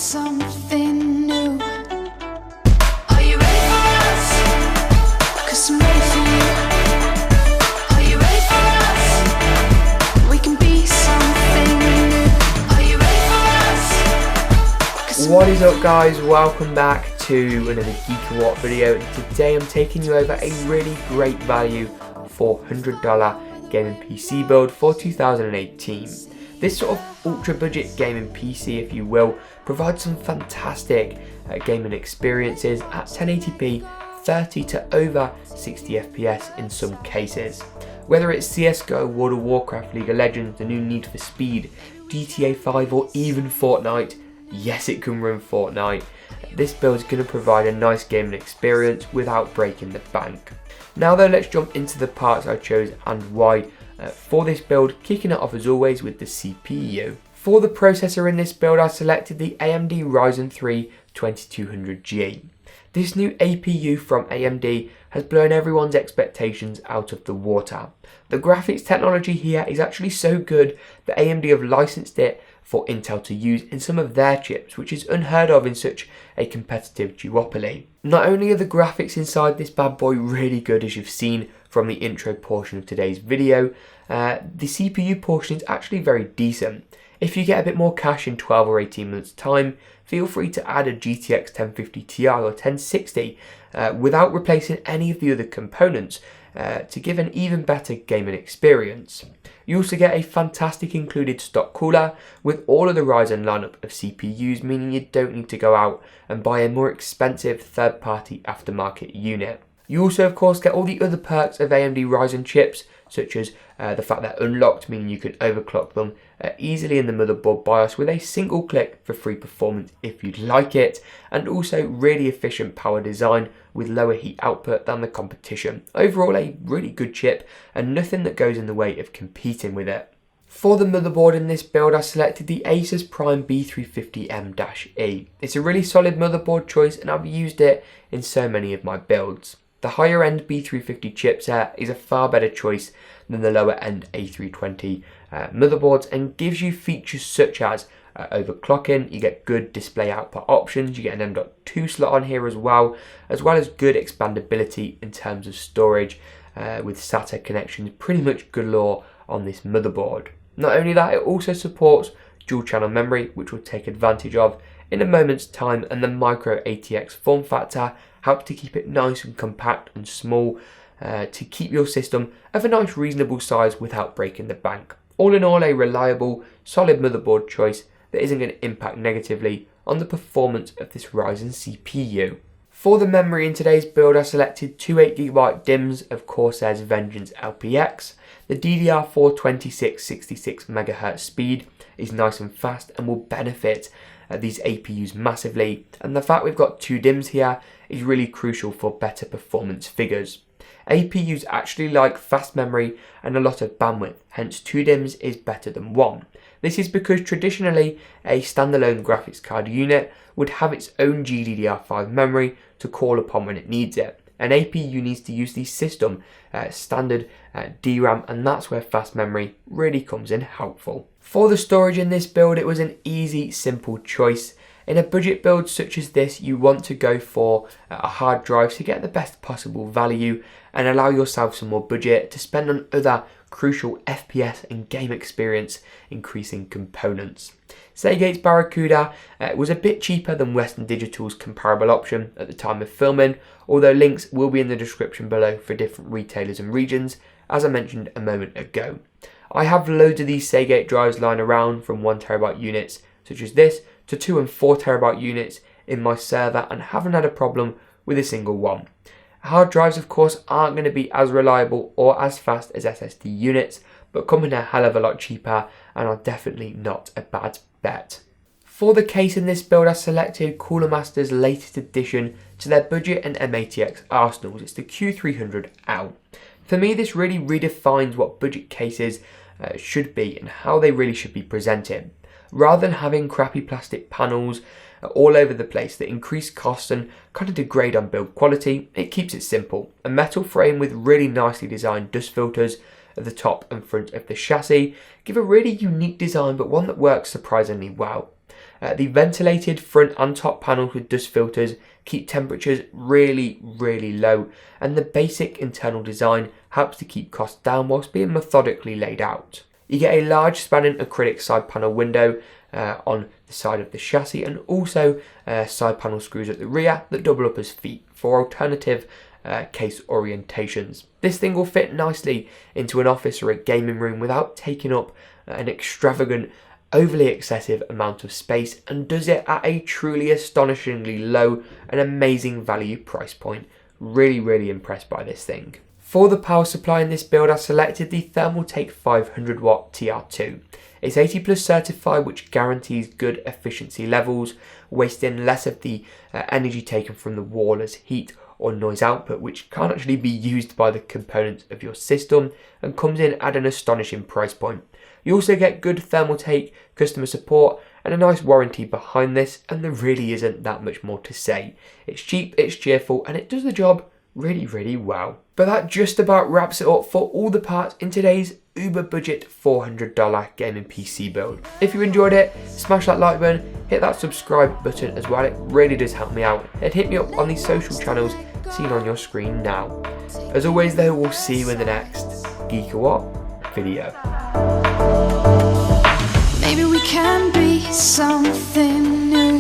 something new. Are you ready for us? 'Cause I'm ready for you. Are you ready for us? We can be something new. Are you ready for us? 'Cause What is up, guys? Welcome back to another GeekaWhat video. Today I'm taking you over a really great value $400 gaming PC build for 2018. This sort of ultra budget gaming PC, if you will, provides some fantastic gaming experiences at 1080p, 30 to over 60 FPS in some cases. Whether it's CSGO, World of Warcraft, League of Legends, the new Need for Speed, GTA 5 or even Fortnite, yes, it can run Fortnite. This build is going to provide a nice gaming experience without breaking the bank. Now though, let's jump into the parts I chose and why for this build, kicking it off as always with the CPU. For the processor in this build, I selected the AMD Ryzen 3 2200G. This new APU from AMD has blown everyone's expectations out of the water. The graphics technology here is actually so good that AMD have licensed it for Intel to use in some of their chips, which is unheard of in such a competitive duopoly. Not only are the graphics inside this bad boy really good, as you've seen from the intro portion of today's video, the CPU portion is actually very decent. If you get a bit more cash in 12 or 18 months time, feel free to add a GTX 1050 Ti or 1060 without replacing any of the other components to give an even better gaming experience. You also get a fantastic included stock cooler with all of the Ryzen lineup of CPUs, meaning you don't need to go out and buy a more expensive third-party aftermarket unit. You also, of course, get all the other perks of AMD Ryzen chips, such as the fact they're unlocked, meaning you can overclock them easily in the motherboard BIOS with a single click for free performance if you'd like it, and also really efficient power design with lower heat output than the competition. Overall, a really good chip and nothing that goes in the way of competing with it. For the motherboard in this build, I selected the ASUS B350M-E. It's a really solid motherboard choice and I've used it in so many of my builds. The higher end B350 chipset is a far better choice than the lower end A320 motherboards and gives you features such as overclocking. You get good display output options, you get an M.2 slot on here as well as good expandability in terms of storage with SATA connections pretty much galore on this motherboard. Not only that, it also supports dual channel memory, which we'll take advantage of in a moment's time, and the micro ATX form factor helps to keep it nice and compact and small to keep your system of a nice reasonable size without breaking the bank. All in all, a reliable, solid motherboard choice that isn't going to impact negatively on the performance of this Ryzen CPU. For the memory in today's build, I selected two 8GB DIMMs of Corsair's Vengeance LPX. The DDR4 2666 MHz speed is nice and fast and will benefit these APUs massively, and the fact we've got two DIMMs here is really crucial for better performance figures. APUs actually like fast memory and a lot of bandwidth, hence two DIMMs is better than one. This is because traditionally a standalone graphics card unit would have its own GDDR5 memory to call upon when it needs it. An APU needs to use the system standard DRAM, and that's where fast memory really comes in helpful. For the storage in this build, it was an easy, simple choice. In a budget build such as this, you want to go for a hard drive to get the best possible value and allow yourself some more budget to spend on other crucial FPS and game experience increasing components. Seagate's Barracuda was a bit cheaper than Western Digital's comparable option at the time of filming, although links will be in the description below for different retailers and regions, as I mentioned a moment ago. I have loads of these Seagate drives lying around, from 1TB units such as this to 2 and 4TB units in my server, and haven't had a problem with a single one. Hard drives, of course, aren't going to be as reliable or as fast as SSD units, but come in a hell of a lot cheaper and are definitely not a bad bet. For the case in this build, I selected Cooler Master's latest addition to their budget and M-ATX arsenals. It's the Q300L. For me, this really redefines what budget cases should be and how they really should be presented. Rather than having crappy plastic panels all over the place that increase costs and kind of degrade on build quality, it keeps it simple. A metal frame with really nicely designed dust filters at the top and front of the chassis give a really unique design, but one that works surprisingly well. The ventilated front and top panels with dust filters keep temperatures really low, and the basic internal design helps to keep costs down whilst being methodically laid out. You get a large spanning acrylic side panel window on the side of the chassis, and also side panel screws at the rear that double up as feet for alternative case orientations. This thing will fit nicely into an office or a gaming room without taking up an extravagant, overly excessive amount of space, and does it at a truly astonishingly low and amazing value price point. Really impressed by this thing. For the power supply in this build, I selected the Thermaltake 500 watt TR2. It's 80+ certified, which guarantees good efficiency levels, wasting less of the energy taken from the wall as heat or noise output, which can't actually be used by the components of your system, and comes in at an astonishing price point. You also get good Thermaltake customer support and a nice warranty behind this, and there really isn't that much more to say. It's cheap, it's cheerful, and it does the job really well. But that just about wraps it up for all the parts in today's uber budget $400 gaming PC build. If you enjoyed it, smash that like button, hit that subscribe button as well, it really does help me out, and hit me up on the social channels seen on your screen now. As always though, we'll see you in the next GeekaWhat video. Maybe we can be something new.